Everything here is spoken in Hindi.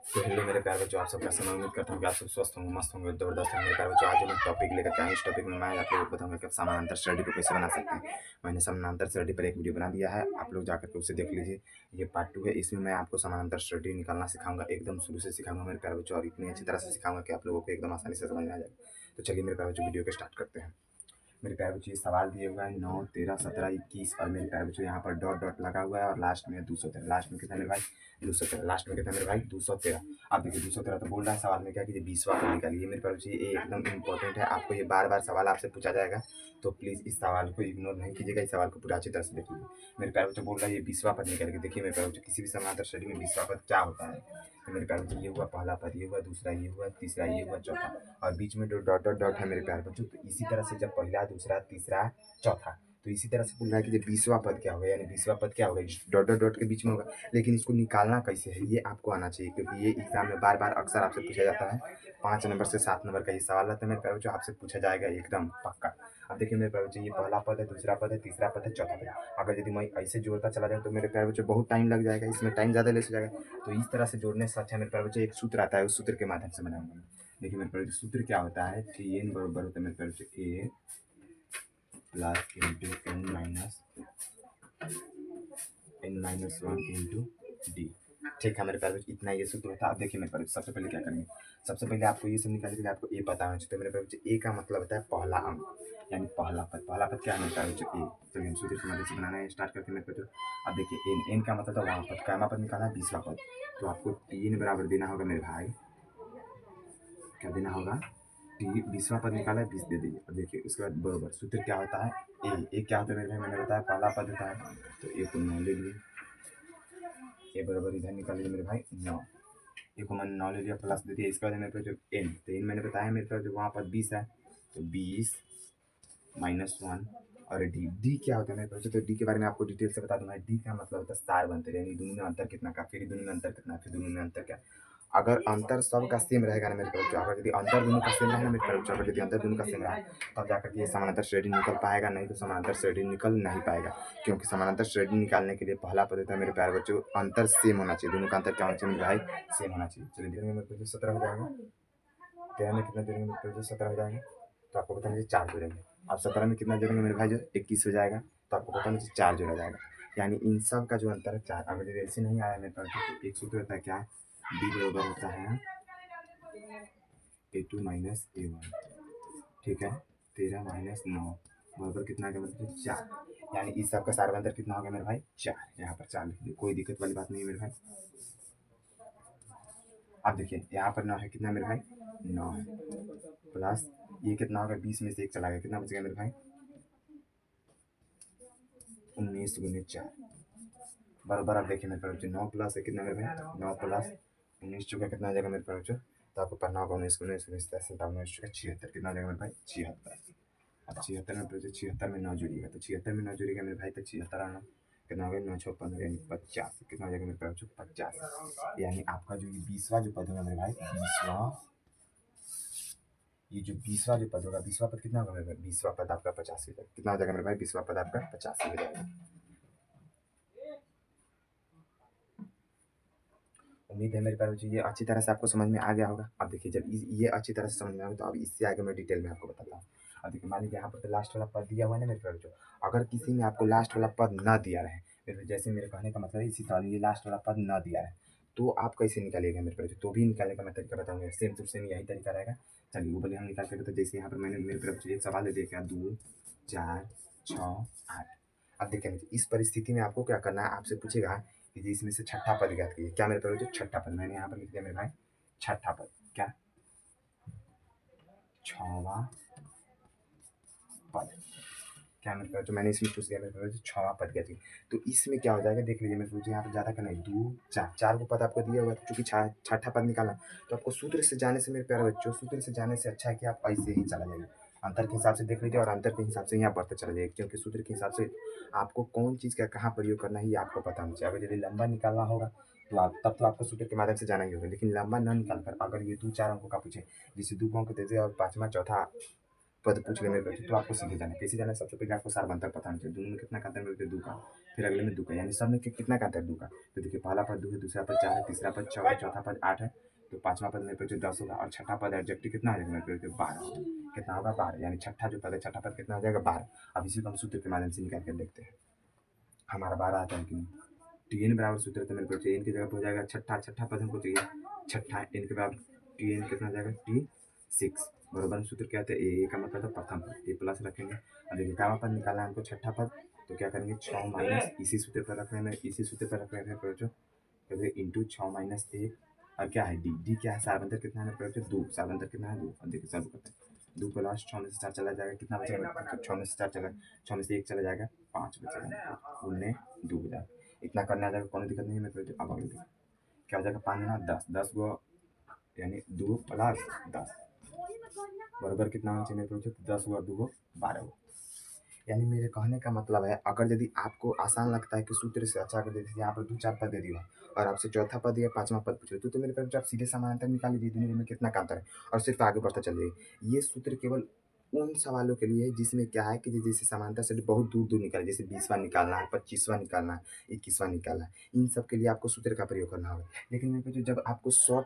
तो हेलो मेरे प्यारे बच्चों, आप सब कैसे हैं? उम्मीद करता हूँ कि आप सब स्वस्थ होंगे, मस्त होंगे, जबरदस्त होंगे। मेरे प्यारे बच्चों, आज जो मैं टॉपिक लेकर के आया, इस टॉपिक में मैं आप लोगों को बताऊंगा कि आप समानांतर स्टडी को कैसे बना सकते हैं। मैंने समानांतर स्टडी पर एक वीडियो बना दिया है, आप लोग जाकर के उसे देख लीजिए। ये पार्ट 2 है, इसमें मैं आपको समानांतर स्टडी निकालना सिखाऊंगा, एकदम शुरू से सिखाऊंगा मेरे प्यारे बच्चों, और इतनी अच्छी तरह से सिखाऊंगा कि आप लोगों को एकदम आसानी से समझ में आ जाएगा। तो चलिए मेरे प्यारे बच्चों, वीडियो को स्टार्ट करते हैं। मेरे प्यारे बच्चों, ये सवाल दिए हुआ है 9, 13, 17, 21 और मेरे प्यारे बच्चों यहाँ पर डॉट डॉट लगा हुआ है और लास्ट में 213। लास्ट में कितना मेरे भाई? 213। लास्ट में कितना मेरे भाई? 213। अब देखिए 213 तो बोल रहा है सवाल में क्या कि 20वां पद निकालिए। मेरे प्यारे बच्चों, ये एकदम इंपॉर्टेंट है, आपको ये बार बार सवाल आपसे पूछा जाएगा, तो प्लीज़ इस सवाल को इग्नोर नहीं कीजिएगा, इस सवाल को पूरा अच्छी तरह से देखिए। मेरे प्यारे बच्चों, बोल रहा है ये 20वां पद निकाल के देखिए। मेरे प्यारे बच्चों, किसी भी समानांतर स्टडी में 20वां पद क्या होता है? तो मेरे प्यारे बच्चों, ये हुआ पहला पद, ये हुआ दूसरा, ये हुआ तीसरा, ये हुआ चौथा, और बीच में जो डॉट डॉट डॉट है मेरे प्यारे बच्चों, तो इसी तरह से जब पहला, दूसरा, तीसरा, चौथा, तो इसी तरह से बोल रहा है कि जब 20वां पद क्या होगा, यानी 20वां पद क्या होगा, डॉट डॉट डॉट के बीच में होगा। लेकिन इसको निकालना कैसे है, ये आपको आना चाहिए, क्योंकि ये एग्जाम में बार बार अक्सर आपसे पूछा जाता है। 5 नंबर से 7 नंबर का ये सवाल रहता है मेरे प्यारे बच्चों, आपसे पूछा जाएगा एकदम पक्का। अब देखिए मेरे प्यारे बच्चों, ये पहला पद है, दूसरा पद है, तीसरा पद है, चौथा पद है। अगर यदि मैं ऐसे जोड़ता चला जाऊँ तो मेरे प्यारे बच्चों बहुत टाइम लग जाएगा, इसमें टाइम ज़्यादा ले जाएगा। तो इस तरह से जोड़ने से अच्छा मेरे प्यारे बच्चों एक सूत्र आता है, उस सूत्र के माध्यम से बनाऊंगा मैं। देखिए मेरे प्यारे बच्चों, सूत्र क्या होता है? टी एन बराबर होता है मेरे प्यारे बच्चों A plus into N minus one into D. ठीक है मेरे प्यारे बच्चों, इतना ये सूत्र होता है। अब देखिए मेरे प्यारे बच्चों, सबसे पहले क्या करेंगे? सबसे पहले आपको ये सब निकालने के लिए आपको ए पता होना चाहिए। तो मेरे प्यारे बच्चों, ए का मतलब होता है पहला अंक, यानी पहला पद। पहला पद क्या है मेरे प्यारे बच्चों? ए। चलिए हम सूत्र की मदद से बनाना स्टार्ट करते हैं मेरे बच्चों। अब देखिए एन, एन का मतलब था वहाँ पद, कैमा पद निकाला है 20वां पद, तो आपको 3 बराबर देना होगा मेरे भाई। क्या देना होगा? टी 20वां पद निकाला है, 20 दे दीजिए। अब देखिए उसके बाद बराबर सूत्र क्या होता है? ए। ए क्या होता है मेरे भाई? मैंने बताया पहला पद होता है, तो ए को 9 ले लिए। ए बराबर इधर निकाल लीजिए मेरे भाई 9। ए को मैंने 9 ले लिया, प्लस दे दिया। इसके बाद मेरे पास जो एन, तो एन मैंने बताया मेरे पास जो वहाँ पर 20 है, तो 20 माइनस 1। और डी, डी क्या होता है मेरे पास? तो डी के बारे में आपको डिटेल से बता दूंगा। डी का मतलब होता है सार बनते, यानी दोनों में अंतर कितना का, फिर दोनों में अंतर कितना, फिर दोनों में अंतर क्या। अगर अंतर सबका सेम रहेगा ना मेरे तरफ, अगर यदि अंतर दोनों का सेम रहेगा ना मेरे तरफ, अगर यदि अंतर दोनों का सेम रहा तब जाकर के ये समानांतर श्रेणी निकल पाएगा, नहीं तो समानांतर श्रेणी निकल नहीं पाएगा। क्योंकि समानांतर श्रेणी निकालने के लिए पहला पद होता है मेरे प्यारे बच्चों, अंतर सेम होना चाहिए, दोनों का अंतर क्या होना चाहिए मेरे भाई? सेम होना चाहिए। चलिए देखेंगे मेरे बच्चों, 17 हो जाएगा। 13 में कितना जोड़ेंगे मेरे बच्चों? 17 हो जाएगा। तो आपको पता नहीं 4 जोड़ेंगे। अब 17 में कितना जोड़ेंगे मेरे भाई? जो 21 हो जाएगा। तो आपको पता नहीं 4 जोड़ा जाएगा, यानी इन सब का जो अंतर है 4। अगर यदि ऐसे नहीं आया मेरे पास तो एक सूत्र होता है क्या? डी बराबर होता है A2 माइनस A1। ठीक है, 13 माइनस 9 बराबर कितना आ गया मतलब 4, यानी इस सब का सार अंतर कितना हो गया मेरे भाई? 4। यहाँ पर 4 लिख दिए, कोई दिक्कत वाली बात नहीं है मेरे भाई। अब देखिए यहाँ पर 9 है, कितना मेरे भाई? 9 है, प्लस ये कितना होगा? 20 में से 1 चला गया, कितना बच गया मेरे भाई? 19 गुने 4 बराबर। अब देखिए मेरे पास 9 प्लस है, कितना मेरे भाई? 9 प्लस 19 चुका कितना आ जाएगा मेरे पास? तो आपको पढ़ना होगा 19 गुने 19 चुका 76, कितना आ जाएगा मेरे भाई? 76। अब 76 में 76 में 9 जुड़ेगा, तो 76 में 9 जुड़ेगा मेरे भाई, तो 76 आना कितना हो गया? 9 6 15 यानी 50, कितना हो जाएगा मेरे पास? 50। यानी आपका जो ये 20वां जो पद होगा मेरे भाई, 20वां, ये जो 20वां जो पद होगा, 20वां पद कितना होगा मेरे भाई? 20वां पद आपका 50 हो जाएगा। कितना हो जाएगा मेरे भाई? 20वां पद आपका 50 हो जाएगा। उम्मीद है मेरे प्यारे बच्चों ये अच्छी तरह से आपको समझ में आ गया होगा। अब देखिए जब ये अच्छी तरह से समझ में आ गया तो अब इससे आगे मैं डिटेल में आपको बताता हूँ। अब देखिए मान लीजिए यहाँ पर तो लास्ट वाला पद दिया हुआ है ना मेरे प्यारे बच्चों, अगर किसी में आपको लास्ट वाला पद ना दिया रहे, फिर जैसे मेरे कहने का मतलब है इसी तरह ये लास्ट वाला पद ना दिया रहे, तो आप कैसे निकालिएगा मेरे प्यारे बच्चों? तो भी निकालने का मैं तरीका बताऊँगा, सेम टू सेम यही तरीका रहेगा। चलिए वो बोले हम निकाल के, तो जैसे यहाँ पर मैंने मेरे प्यारे बच्चों एक सवाल दे दिया क्या, 2 4 6 8। अब देखिए इस परिस्थिति में आपको क्या करना है, आपसे पूछेगा कि इसमें से छठा पद ज्ञात कीजिए। क्या मेरे पास जो छठा पद, मैंने यहाँ पर लिख दिया मेरे भाई छठा पद, क्या? छवा पद। क्या मेरे पास जो मैंने इसमें पूछ दिया मेरे पास जो छवा पद ज्ञात कीजिए। तो इसमें क्या हो जाएगा देख लीजिए मेरे पास, यहाँ पर ज़्यादा करना है, 2 4 4 को पद आपको दिया हुआ है, चूंकि छठा पद निकालना, तो आपको सूत्र से जाने से मेरे प्यारे बच्चों, सूत्र से जाने से अच्छा है कि आप ऐसे ही चला जाइए, अंतर के हिसाब से देख लीजिए और अंतर के हिसाब से यहाँ बढ़ते चला जाइए, क्योंकि सूत्र के हिसाब से आपको कौन चीज़ का कहाँ प्रयोग करना है ये आपको पता होना चाहिए। अगर यदि लंबा निकालना होगा तो आप तब तो आपको सूत्र के माध्यम से जाना ही होगा, लेकिन लंबा न निकाल कर अगर ये 2 4 अंकों का पूछे, जैसे 2 अंक दे दे और पाँचवा चौथा पद पूछ ले मेरे बच्चे तो आपको सीधे जाना है। कैसे जाना है? सबसे पहले आपको सार्वंतर पता होना चाहिए। दोनों में कितना का अंतर है मेरे बच्चे? 2 का। फिर अगले में 2 का, यानी सब में कितना का अंतर है? 2 का। तो देखिए पहला पद 2 है, दूसरा पद 4 है, तीसरा पद 6 है, चौथा पद 8 है, तो पाँचवां पद मेरे बच्चे 10 होगा और छठा पद एडजेक्टिव कितना आ जाएगा मेरे बच्चे? 12 होगा। कितना होगा? 12, यानी छठा जो पद है, छठा पद कितना हो जाएगा? 12। अब इसी को हम सूत्र के माध्यम से निकाल कर देखते हैं। हमारा 12 आता है कि नहीं? टी एन बराबर सूत्र तो मेरे को एन की जगह पर हो जाएगा छठा, छठा पद हमको चाहिए, छठा एन के बराबर टी एन कितना हो जाएगा? T6 बराबर सूत्र क्या आता है? ए का मतलब है प्रथम पद, ए प्लस रखेंगे। और देखिए कावा पद निकालना है हमको, छठा पद, तो क्या करेंगे? 6 माइनस इसी सूत्र पर रख रहे हैं, इसी सूत्र पर रख रहे हैं जो इंटू 6 माइनस 1 और क्या है? डी क्या है? सार्वंतर कितना है? 2, सार्वंतर कितना है? 2। और देखिए चालू करते हैं, 2 को लास्ट 6 में से 4 चला जाएगा, कितना बचेगा? 6 में से 4 चला, 6 में से 1 चला जाएगा, 5 बचेगा, उन्ने 2 हो जाएगा। इतना करने आ जाएगा, कोई दिक्कत नहीं है मेरे को। अब आगे देखिए क्या हो जाएगा? 5 गुना 10, 10 गो यानी 2 प्लस 10 बराबर कितना होना चाहिए मेरे को? 10 हुआ 2 गो 12 हो। यानी मेरे कहने का मतलब है, अगर यदि आपको आसान लगता है कि सूत्र से अच्छा कर देते, यहाँ पर 2-4 पद दे दिया और आपसे चौथा पद या पाँचवां पद पूछ रहे तो मेरे ख्याल से आप सीधे समानांतर निकाल लीजिए, दोनों में कितना का अंतर है और सिर्फ आगे बढ़ता चलिए। ये सूत्र केवल उन सवालों के लिए है जिसमें क्या है कि जैसे समानांतर से बहुत दूर दूर निकाले, जैसे 20वां निकालना है, 25वां निकालना है, 21वां निकालना है, इन सब के लिए आपको सूत्र का प्रयोग करना होगा। लेकिन मेरे को जब आपको शॉर्ट में